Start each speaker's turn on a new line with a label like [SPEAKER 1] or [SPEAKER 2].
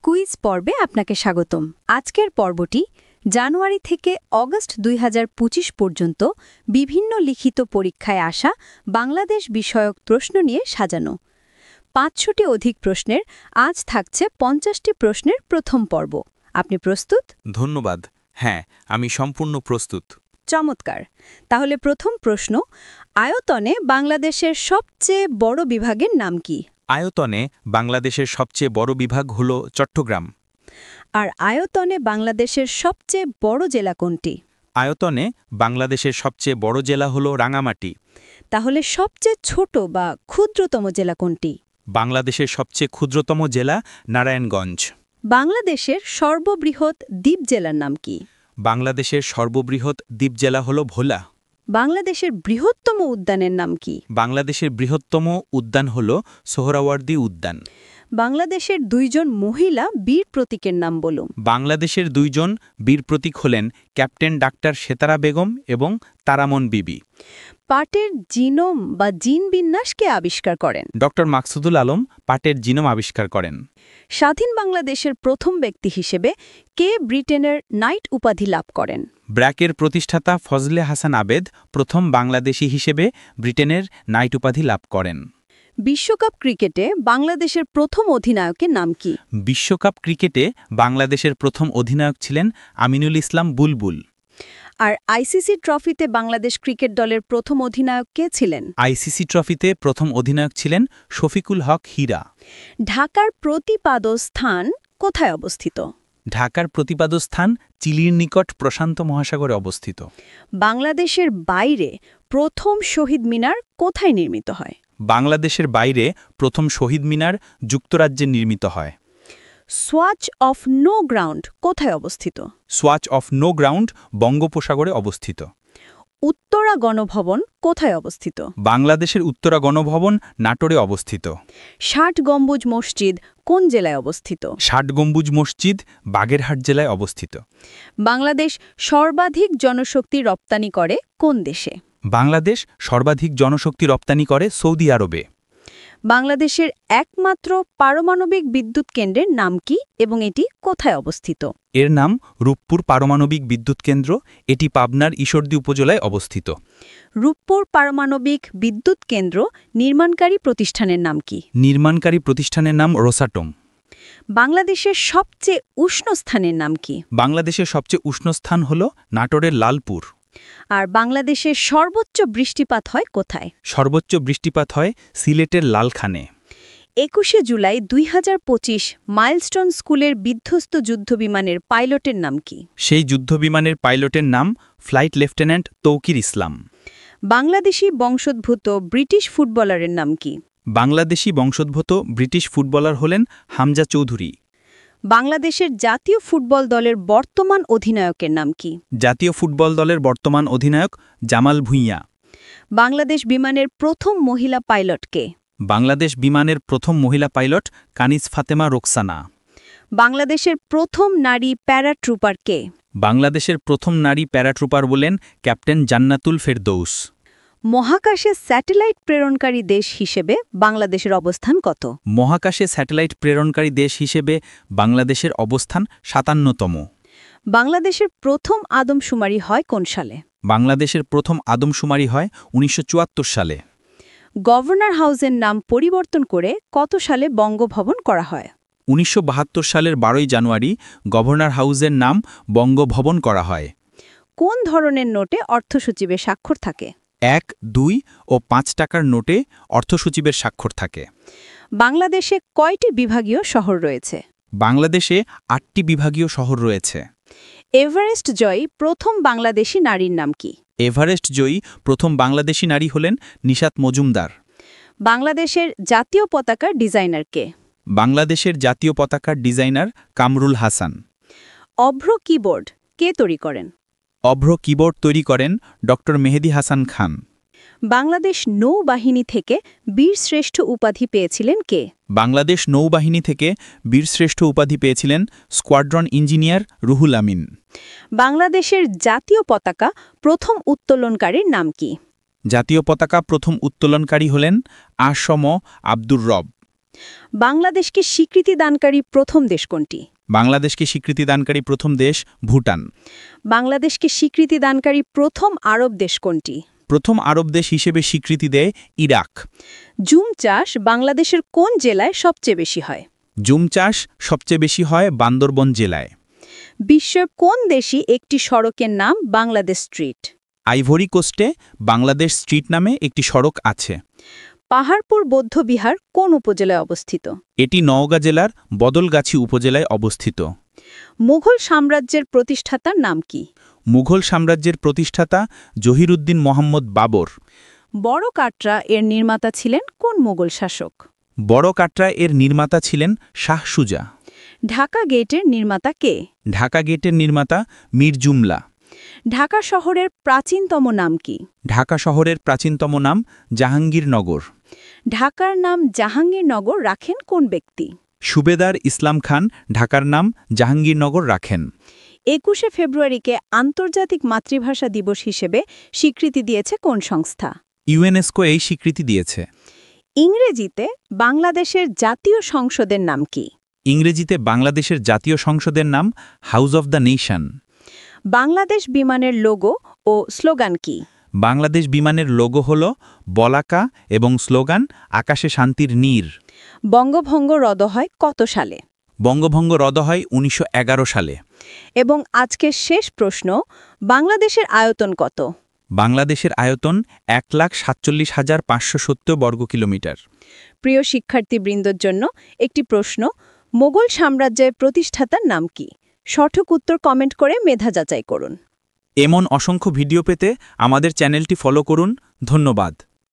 [SPEAKER 1] Quiz পর্বে আপনাকে স্বাগতম। আজকের পর্বটি জানুয়ারি থেকে অগস্ট ২০২৫ পর্যন্ত বিভিন্ন লিখিত পরীক্ষায় আসা বাংলাদেশ বিষয়ক প্রশ্ন নিয়ে সাজানো। ৫০০টি অধিক প্রশ্নের আজ থাকছে ৫০টি প্রশ্নের প্রথম পর্ব। আপনি প্রস্তুত?
[SPEAKER 2] ধন্যবাদ। হ্যাঁ, আমি সম্পূর্ণ প্রস্তুত।
[SPEAKER 1] চমৎকার। তাহলে প্রথম প্রশ্ন, আয়তনে বাংলাদেশের সবচেয়ে বড় বিভাগের নাম কি?
[SPEAKER 2] আয়তনে বাংলাদেশের সবচেয়ে বড় বিভাগ হল চট্টগ্রাম।
[SPEAKER 1] আর আয়তনে বাংলাদেশের সবচেয়ে বড় জেলা কোনটি?
[SPEAKER 2] আয়তনে বাংলাদেশের সবচেয়ে বড় জেলা হল রাঙামাটি।
[SPEAKER 1] তাহলে সবচেয়ে ছোট বা ক্ষুদ্রতম জেলা কোনটি?
[SPEAKER 2] বাংলাদেশের সবচেয়ে ক্ষুদ্রতম জেলা নারায়ণগঞ্জ।
[SPEAKER 1] বাংলাদেশের সর্ববৃহৎ দ্বীপ জেলার নাম কি?
[SPEAKER 2] বাংলাদেশের সর্ববৃহৎ দ্বীপ জেলা হল ভোলা।
[SPEAKER 1] বাংলাদেশের বৃহত্তম উদ্যানের নাম কি?
[SPEAKER 2] বাংলাদেশের বৃহত্তম উদ্যান হল সোহরাওয়ার্দী উদ্যান।
[SPEAKER 1] বাংলাদেশের ২ জন মহিলা বীর প্রতীকের নাম বলুন।
[SPEAKER 2] বাংলাদেশের ২ জন বীর প্রতীক হলেন ক্যাপ্টেন ডাক্তার সেতারা বেগম এবং তারামন বিবি।
[SPEAKER 1] পাটের জিনোম বা জিন বিন্যাস কে আবিষ্কার করেন?
[SPEAKER 2] ড মাকসুদুল আলম পাটের জিনোম আবিষ্কার করেন।
[SPEAKER 1] স্বাধীন বাংলাদেশের প্রথম ব্যক্তি হিসেবে কে ব্রিটেনের নাইট উপাধি লাভ করেন?
[SPEAKER 2] ব্র্যাকের প্রতিষ্ঠাতা ফজলে হাসান আবেদ প্রথম বাংলাদেশী হিসেবে ব্রিটেনের নাইট উপাধি লাভ করেন।
[SPEAKER 1] বিশ্বকাপ ক্রিকেটে বাংলাদেশের প্রথম অধিনায়কের নাম কি?
[SPEAKER 2] বিশ্বকাপ ক্রিকেটে বাংলাদেশের প্রথম অধিনায়ক ছিলেন আমিনুল ইসলাম বুলবুল।
[SPEAKER 1] আর আইসিসি ট্রফিতে বাংলাদেশ ক্রিকেট দলের প্রথম অধিনায়ক কে ছিলেন?
[SPEAKER 2] আইসিসি ট্রফিতে প্রথম অধিনায়ক ছিলেন শফিকুল হক হীরা।
[SPEAKER 1] ঢাকার প্রতিপাদস্থান কোথায় অবস্থিত?
[SPEAKER 2] ঢাকার প্রতিপাদস্থান চিলির নিকট প্রশান্ত মহাসাগরে অবস্থিত।
[SPEAKER 1] বাংলাদেশের বাইরে প্রথম শহীদ মিনার কোথায় নির্মিত হয়?
[SPEAKER 2] বাংলাদেশের বাইরে প্রথম শহীদ মিনার যুক্তরাজ্যে নির্মিত হয়।
[SPEAKER 1] সোয়াচ অফ নো গ্রাউন্ড কোথায় অবস্থিত?
[SPEAKER 2] সোয়াচ অফ নো গ্রাউন্ড বঙ্গোপসাগরে অবস্থিত।
[SPEAKER 1] উত্তরা গণভবন কোথায় অবস্থিত?
[SPEAKER 2] বাংলাদেশের উত্তরা গণভবন নাটোরে অবস্থিত।
[SPEAKER 1] ৬০ গম্বুজ মসজিদ কোন জেলায় অবস্থিত?
[SPEAKER 2] ৬০ গম্বুজ মসজিদ বাগেরহাট জেলায় অবস্থিত।
[SPEAKER 1] বাংলাদেশ সর্বাধিক জনশক্তি রপ্তানি করে কোন দেশে?
[SPEAKER 2] বাংলাদেশ সর্বাধিক জনশক্তি রপ্তানি করে সৌদি আরবে।
[SPEAKER 1] বাংলাদেশের একমাত্র পারমাণবিক বিদ্যুৎ কেন্দ্রের নাম কি এবং এটি কোথায় অবস্থিত?
[SPEAKER 2] এর নাম রূপপুর পারমাণবিক বিদ্যুৎ কেন্দ্র। এটি পাবনার ঈশ্বরদী উপজেলায় অবস্থিত।
[SPEAKER 1] রূপপুর পারমাণবিক বিদ্যুৎ কেন্দ্র নির্মাণকারী প্রতিষ্ঠানের নাম কি?
[SPEAKER 2] নির্মাণকারী প্রতিষ্ঠানের নাম রোসাটম।
[SPEAKER 1] বাংলাদেশের সবচেয়ে উষ্ণ স্থানের নাম কি?
[SPEAKER 2] বাংলাদেশের সবচেয়ে উষ্ণ স্থান হল নাটোরের লালপুর।
[SPEAKER 1] আর বাংলাদেশের সর্বোচ্চ বৃষ্টিপাত হয় কোথায়?
[SPEAKER 2] সর্বোচ্চ বৃষ্টিপাত হয় সিলেটের লালখানে।
[SPEAKER 1] ২১শে জুলাই ২০২৫ মাইলস্টোন স্কুলের বিধ্বস্ত যুদ্ধবিমানের পাইলটের নাম কি?
[SPEAKER 2] সেই যুদ্ধবিমানের পাইলটের নাম ফ্লাইট লেফটেন্যান্ট তৌকির ইসলাম।
[SPEAKER 1] বাংলাদেশি বংশোদ্ভূত ব্রিটিশ ফুটবলারের নাম কি?
[SPEAKER 2] বাংলাদেশি বংশোদ্ভূত ব্রিটিশ ফুটবলার হলেন হামজা চৌধুরী।
[SPEAKER 1] বাংলাদেশের জাতীয় ফুটবল দলের বর্তমান অধিনায়কের নাম কি?
[SPEAKER 2] জাতীয় ফুটবল দলের বর্তমান অধিনায়ক জামাল ভুঁইয়া।
[SPEAKER 1] বাংলাদেশ বিমানের প্রথম মহিলা পাইলট কে?
[SPEAKER 2] বাংলাদেশ বিমানের প্রথম মহিলা পাইলট কানিজ ফাতেমা রোকসানা।
[SPEAKER 1] বাংলাদেশের প্রথম নারী প্যারাট্রুপার কে?
[SPEAKER 2] বাংলাদেশের প্রথম নারী প্যারাট্রুপার বলেন ক্যাপ্টেন জান্নাতুল ফেরদৌস।
[SPEAKER 1] মহাকাশে স্যাটেলাইট প্রেরণকারী দেশ হিসেবে বাংলাদেশের অবস্থান কত?
[SPEAKER 2] মহাকাশে স্যাটেলাইট প্রেরণকারী দেশ হিসেবে বাংলাদেশের অবস্থান ৫৭তম।
[SPEAKER 1] বাংলাদেশের প্রথম আদমশুমারি হয় কোন সালে?
[SPEAKER 2] বাংলাদেশের প্রথম আদমশুমারি হয় ১৯৭৪ সালে।
[SPEAKER 1] গভর্নর হাউসের নাম পরিবর্তন করে কত সালে বঙ্গভবন করা হয়?
[SPEAKER 2] ১৯৭২ সালের ১২ই জানুয়ারি গভর্নর হাউসের নাম বঙ্গভবন করা হয়।
[SPEAKER 1] কোন ধরনের নোটে অর্থসচিবের স্বাক্ষর থাকে?
[SPEAKER 2] ১, ২ ও ৫ টাকার নোটে অর্থসচিবের স্বাক্ষর থাকে।
[SPEAKER 1] বাংলাদেশে কয়টি বিভাগীয় শহর রয়েছে?
[SPEAKER 2] বাংলাদেশে ৮টি বিভাগীয় শহর রয়েছে।
[SPEAKER 1] এভারেস্ট জয়ী প্রথম বাংলাদেশি নারীর নাম কি?
[SPEAKER 2] এভারেস্ট জয়ী প্রথম বাংলাদেশি নারী হলেন নিশাত মজুমদার।
[SPEAKER 1] বাংলাদেশের জাতীয় পতাকার ডিজাইনার কে?
[SPEAKER 2] বাংলাদেশের জাতীয় পতাকার ডিজাইনার কামরুল হাসান।
[SPEAKER 1] অভ্র কিবোর্ড কে তৈরি করেন?
[SPEAKER 2] অভ্র কিবোর্ড তৈরি করেন ড মেহেদী হাসান খান।
[SPEAKER 1] বাংলাদেশ নৌবাহিনী থেকে বীরশ্রেষ্ঠ উপাধি পেয়েছিলেন কে?
[SPEAKER 2] বাংলাদেশ নৌবাহিনী থেকে বীরশ্রেষ্ঠ উপাধি পেয়েছিলেন স্কোয়াড্রন ইঞ্জিনিয়ার রুহুল আমিন।
[SPEAKER 1] বাংলাদেশের জাতীয় পতাকা প্রথম উত্তোলনকারীর নাম কি?
[SPEAKER 2] জাতীয় পতাকা প্রথম উত্তোলনকারী হলেন আসম আব্দুর রব।
[SPEAKER 1] বাংলাদেশকে স্বীকৃতি দানকারী প্রথম দেশ কোনটি?
[SPEAKER 2] বাংলাদেশকে স্বীকৃতি দানকারী প্রথম দেশ ভুটান।
[SPEAKER 1] বাংলাদেশকে স্বীকৃতি দানকারী প্রথম আরব দেশ কোনটি?
[SPEAKER 2] প্রথম আরব দেশ হিসেবে স্বীকৃতি দেয় ইরাক।
[SPEAKER 1] জুম চাষ বাংলাদেশের কোন জেলায় সবচেয়ে বেশি হয়?
[SPEAKER 2] জুম চাষ সবচেয়ে বেশি হয় বান্দরবন জেলায়।
[SPEAKER 1] বিশ্বের কোন দেশে একটি সড়কের নাম বাংলাদেশ স্ট্রিট?
[SPEAKER 2] আইভরি কোস্টে বাংলাদেশ স্ট্রিট নামে একটি সড়ক আছে।
[SPEAKER 1] পাহাড়পুর বৌদ্ধবিহার কোন উপজেলায় অবস্থিত?
[SPEAKER 2] এটি নওগাঁ জেলার বদলগাছি উপজেলায় অবস্থিত।
[SPEAKER 1] মুঘল সাম্রাজ্যের প্রতিষ্ঠাতার নাম কি?
[SPEAKER 2] মুঘল সাম্রাজ্যের প্রতিষ্ঠাতা জহিরুদ্দিন মোহাম্মদ বাবর।
[SPEAKER 1] বড় কাটরা এর নির্মাতা ছিলেন কোন মুঘল শাসক?
[SPEAKER 2] বড় কাটরা এর নির্মাতা ছিলেন শাহ সুজা।
[SPEAKER 1] ঢাকা গেটের নির্মাতা কে?
[SPEAKER 2] ঢাকা গেটের নির্মাতা মীর জুমলা।
[SPEAKER 1] ঢাকা শহরের প্রাচীনতম নাম কি?
[SPEAKER 2] ঢাকা শহরের প্রাচীনতম নাম জাহাঙ্গীরনগর।
[SPEAKER 1] ঢাকার নাম জাহাঙ্গীরনগর রাখেন কোন ব্যক্তি?
[SPEAKER 2] সুবেদার ইসলাম খান ঢাকার নাম জাহাঙ্গীরনগর রাখেন।
[SPEAKER 1] ২১শে ফেব্রুয়ারিকে আন্তর্জাতিক মাতৃভাষা দিবস হিসেবে স্বীকৃতি দিয়েছে কোন সংস্থা?
[SPEAKER 2] ইউনেস্কো এই স্বীকৃতি দিয়েছে।
[SPEAKER 1] ইংরেজিতে বাংলাদেশের জাতীয় সংসদের নাম কি?
[SPEAKER 2] ইংরেজিতে বাংলাদেশের জাতীয় সংসদের নাম house of the nation.
[SPEAKER 1] Bangladesh বিমানের লোগো ও স্লোগান কি?
[SPEAKER 2] বাংলাদেশ বিমানের লোগো হল বলাকা এবং স্লোগান আকাশে শান্তির নীর।
[SPEAKER 1] বঙ্গভঙ্গ রদ হয় কত সালে?
[SPEAKER 2] বঙ্গভঙ্গ রদ হয় ১৯১১ সালে।
[SPEAKER 1] এবং আজকের শেষ প্রশ্ন, বাংলাদেশের আয়তন কত?
[SPEAKER 2] বাংলাদেশের আয়তন ১,৪৭,৫৭০ বর্গ কিলোমিটার।
[SPEAKER 1] প্রিয় শিক্ষার্থীবৃন্দর জন্য একটি প্রশ্ন, মোগল সাম্রাজ্যের প্রতিষ্ঠাতার নাম কি? সঠিক উত্তর কমেন্ট করে মেধা যাচাই করুন।
[SPEAKER 2] এমন অসংখ্য ভিডিও পেতে আমাদের চ্যানেলটি ফলো করুন। ধন্যবাদ।